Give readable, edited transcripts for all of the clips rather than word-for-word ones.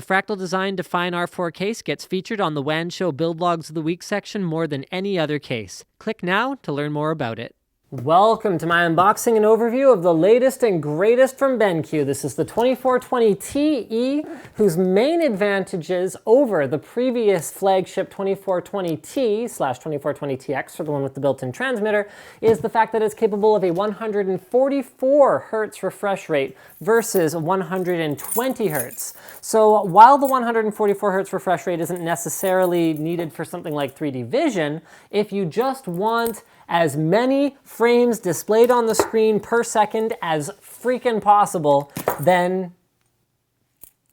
The fractal design Define R4 case gets featured on the WAN Show Build Logs of the Week section more than any other case. Click now to learn more about it. Welcome to my unboxing and overview of the latest and greatest from BenQ. This is the 2420TE, whose main advantages over the previous flagship 2420T/2420TX, for the one with the built-in transmitter, is the fact that it's capable of a 144 Hz refresh rate versus 120 Hz. So while the 144 Hz refresh rate isn't necessarily needed for something like 3D vision, if you just want as many frames displayed on the screen per second as freaking possible, then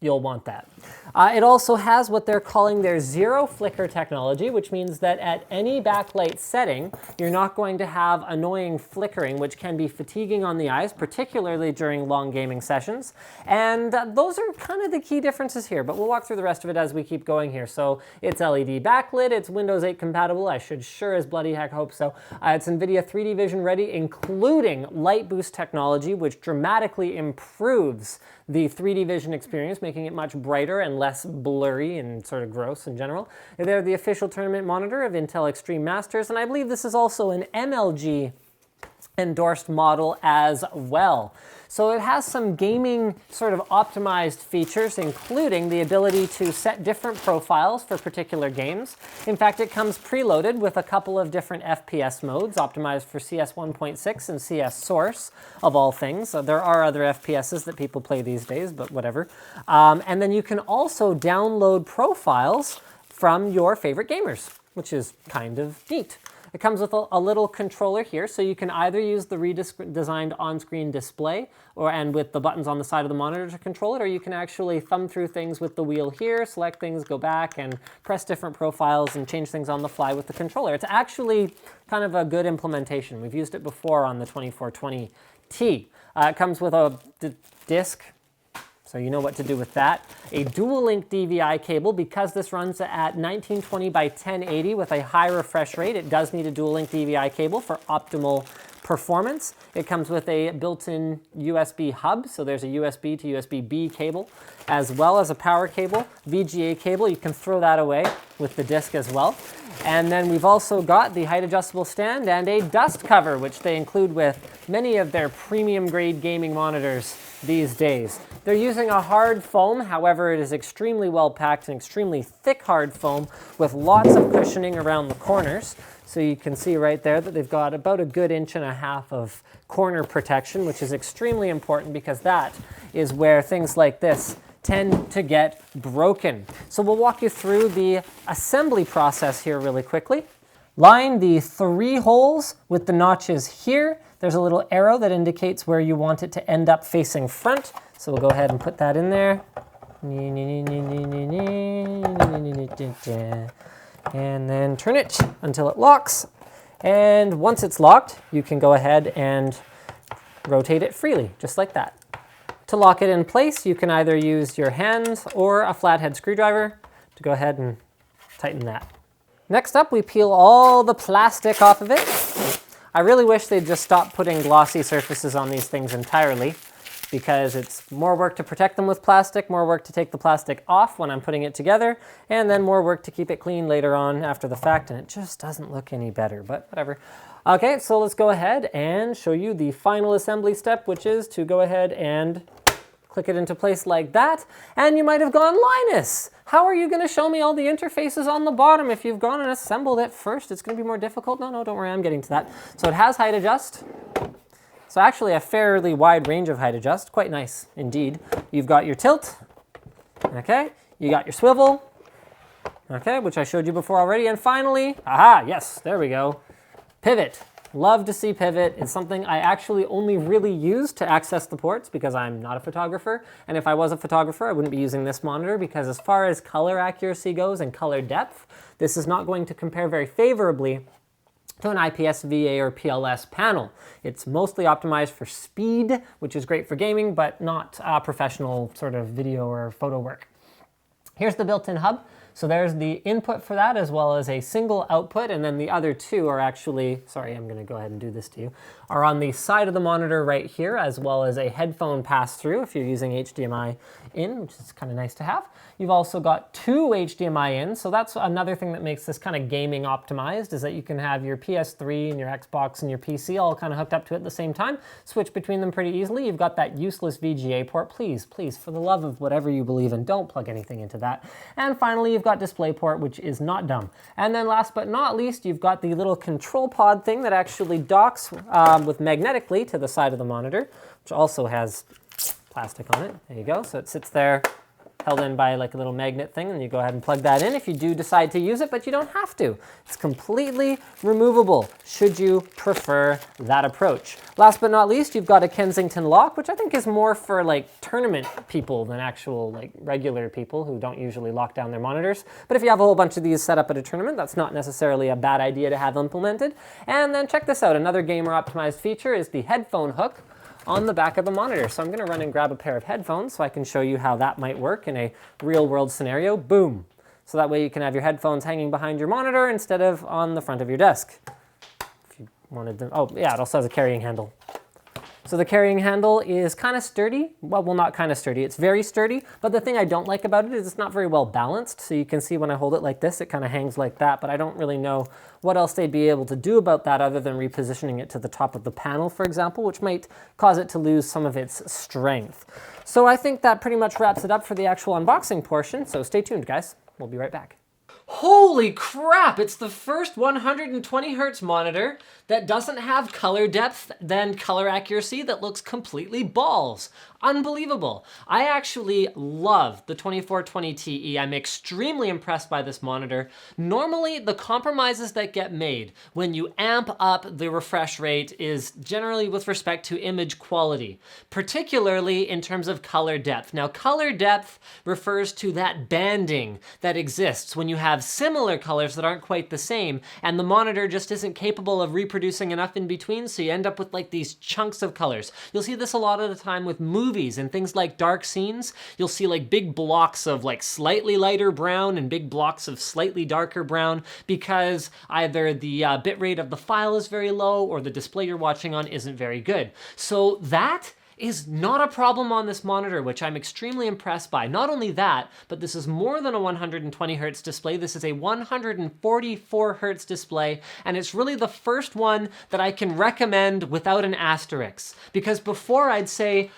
you'll want that. It also has what they're calling their zero flicker technology, which means that at any backlight setting, you're not going to have annoying flickering, which can be fatiguing on the eyes, particularly during long gaming sessions. And those are kind of the key differences here, but we'll walk through the rest of it as we keep going here. So it's LED backlit, it's Windows 8 compatible, I should sure as bloody heck hope so. It's NVIDIA 3D Vision ready, including light boost technology, which dramatically improves the 3D vision experience, making it much brighter and less blurry and sort of gross in general. They're the official tournament monitor of Intel Extreme Masters, and I believe this is also an MLG endorsed model as well. So it has some gaming sort of optimized features, including the ability to set different profiles for particular games. In fact, it comes preloaded with a couple of different FPS modes optimized for CS 1.6 and CS Source, of all things. So there are other FPSs that people play these days, but whatever. And then you can also download profiles from your favorite gamers, which is kind of neat. It comes with a little controller here, so you can either use the redesigned on-screen display and with the buttons on the side of the monitor to control it, or you can actually thumb through things with the wheel here, select things, go back, and press different profiles and change things on the fly with the controller. It's actually kind of a good implementation. We've used it before on the 2420T. It comes with a disc, so you know what to do with that. A dual-link DVI cable, because this runs at 1920 by 1080 with a high refresh rate. It does need a dual-link DVI cable for optimal performance. It comes with a built-in USB hub, so there's a USB to USB-B cable, as well as a power cable, VGA cable. You can throw that away with the disc as well. And then we've also got the height-adjustable stand and a dust cover, which they include with many of their premium-grade gaming monitors these days. They're using a hard foam, however, it is extremely well packed and extremely thick hard foam with lots of cushioning around the corners. So you can see right there that they've got about a good 1.5 inches of corner protection, which is extremely important because that is where things like this tend to get broken. So we'll walk you through the assembly process here really quickly. Line the 3 holes with the notches here. There's a little arrow that indicates where you want it to end up facing front. So we'll go ahead and put that in there. And then turn it until it locks. And once it's locked, you can go ahead and rotate it freely, just like that. To lock it in place, you can either use your hands or a flathead screwdriver to go ahead and tighten that. Next up, we peel all the plastic off of it. I really wish they'd just stop putting glossy surfaces on these things entirely, because it's more work to protect them with plastic, more work to take the plastic off when I'm putting it together, and then more work to keep it clean later on after the fact, and it just doesn't look any better, but whatever. Okay, so let's go ahead and show you the final assembly step, which is to go ahead and click it into place like that, and you might have gone, Linus, how are you going to show me all the interfaces on the bottom if you've gone and assembled it first? It's going to be more difficult. No, don't worry, I'm getting to that. So it has height adjust. So actually a fairly wide range of height adjust, quite nice indeed. You've got your tilt, okay, you got your swivel, okay, which I showed you before already, and finally, aha, yes, there we go, pivot. Love to see pivot. It's something I actually only really use to access the ports because I'm not a photographer, and if I was a photographer, I wouldn't be using this monitor because as far as color accuracy goes and color depth, this is not going to compare very favorably to an IPS VA or PLS panel. It's mostly optimized for speed, which is great for gaming, but not professional sort of video or photo work. Here's the built-in hub. So there's the input for that, as well as a single output, and then the other two are actually, sorry, I'm going to go ahead and do this to you, are on the side of the monitor right here, as well as a headphone pass-through if you're using HDMI in, which is kind of nice to have. You've also got two HDMI in, so that's another thing that makes this kind of gaming optimized, is that you can have your PS3 and your Xbox and your PC all kind of hooked up to it at the same time, switch between them pretty easily. You've got that useless VGA port. Please, for the love of whatever you believe in, don't plug anything into that. And finally, you've got Displayport, which is not dumb. And then last but not least, you've got the little control pod thing that actually docks with magnetically to the side of the monitor, which also has plastic on it. There you go. So it sits there held in by like a little magnet thing, and you go ahead and plug that in if you do decide to use it, but you don't have to. It's completely removable, should you prefer that approach. Last but not least, you've got a Kensington Lock, which I think is more for like tournament people than actual like regular people who don't usually lock down their monitors. But if you have a whole bunch of these set up at a tournament, that's not necessarily a bad idea to have implemented. And then check this out, another gamer optimized feature is the Headphone Hook on the back of the monitor. So I'm gonna run and grab a pair of headphones so I can show you how that might work in a real world scenario. Boom. So that way you can have your headphones hanging behind your monitor instead of on the front of your desk. If you wanted to, oh yeah, it also has a carrying handle. So the carrying handle is kind of sturdy. Well, not kind of sturdy, it's very sturdy. But the thing I don't like about it is it's not very well balanced. So you can see when I hold it like this, it kind of hangs like that, but I don't really know what else they'd be able to do about that other than repositioning it to the top of the panel, for example, which might cause it to lose some of its strength. So I think that pretty much wraps it up for the actual unboxing portion. So stay tuned, guys. We'll be right back. Holy crap, it's the first 120 hertz monitor that doesn't have color depth and color accuracy that looks completely balls. Unbelievable. I actually love the 2420TE. I'm extremely impressed by this monitor. Normally, the compromises that get made when you amp up the refresh rate is generally with respect to image quality, particularly in terms of color depth. Now, color depth refers to that banding that exists when you have similar colors that aren't quite the same, and the monitor just isn't capable of reproducing enough in between, so you end up with like these chunks of colors. You'll see this a lot of the time with movies and things like dark scenes. You'll see like big blocks of like slightly lighter brown and big blocks of slightly darker brown because either the bitrate of the file is very low or the display you're watching on isn't very good. So that is not a problem on this monitor, which I'm extremely impressed by. Not only that, but this is more than a 120 hertz display. This is a 144 hertz display, and it's really the first one that I can recommend without an asterisk. Because before I'd say,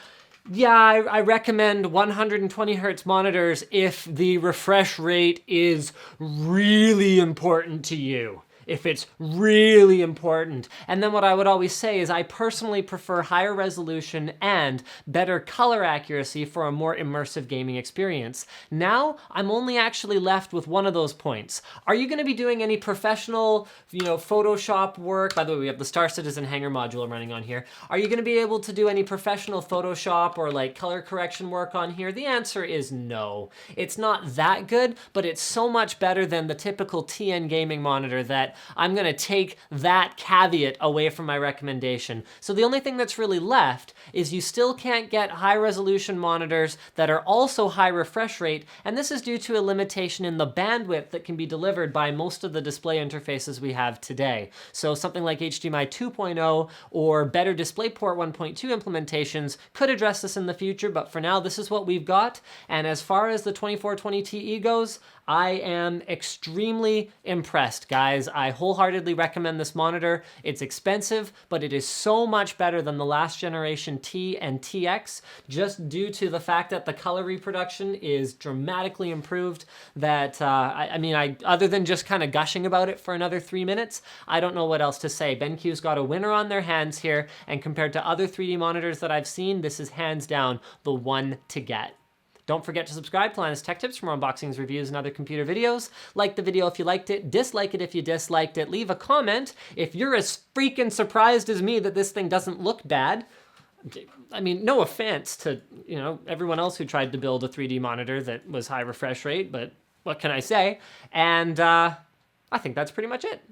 yeah, I recommend 120 hertz monitors if the refresh rate is really important to you. If it's really important. And then what I would always say is I personally prefer higher resolution and better color accuracy for a more immersive gaming experience. Now, I'm only actually left with one of those points. Are you gonna be doing any professional, Photoshop work? By the way, we have the Star Citizen hanger module running on here. Are you gonna be able to do any professional Photoshop or like color correction work on here? The answer is no. It's not that good, but it's so much better than the typical TN gaming monitor that I'm gonna take that caveat away from my recommendation. So the only thing that's really left is you still can't get high resolution monitors that are also high refresh rate, and this is due to a limitation in the bandwidth that can be delivered by most of the display interfaces we have today. So something like HDMI 2.0 or better Displayport 1.2 implementations could address this in the future, but for now, this is what we've got. And as far as the 2420TE goes, I am extremely impressed, guys. I wholeheartedly recommend this monitor. It's expensive, but it is so much better than the last generation T and TX, just due to the fact that the color reproduction is dramatically improved. That, other than just kind of gushing about it for another 3 minutes, I don't know what else to say. BenQ's got a winner on their hands here, and compared to other 3D monitors that I've seen, this is hands down the one to get. Don't forget to subscribe to Linus Tech Tips for more unboxings, reviews, and other computer videos. Like the video if you liked it, dislike it if you disliked it, leave a comment if you're as freaking surprised as me that this thing doesn't look bad. I mean, no offense to, everyone else who tried to build a 3D monitor that was high refresh rate, but what can I say? And I think that's pretty much it.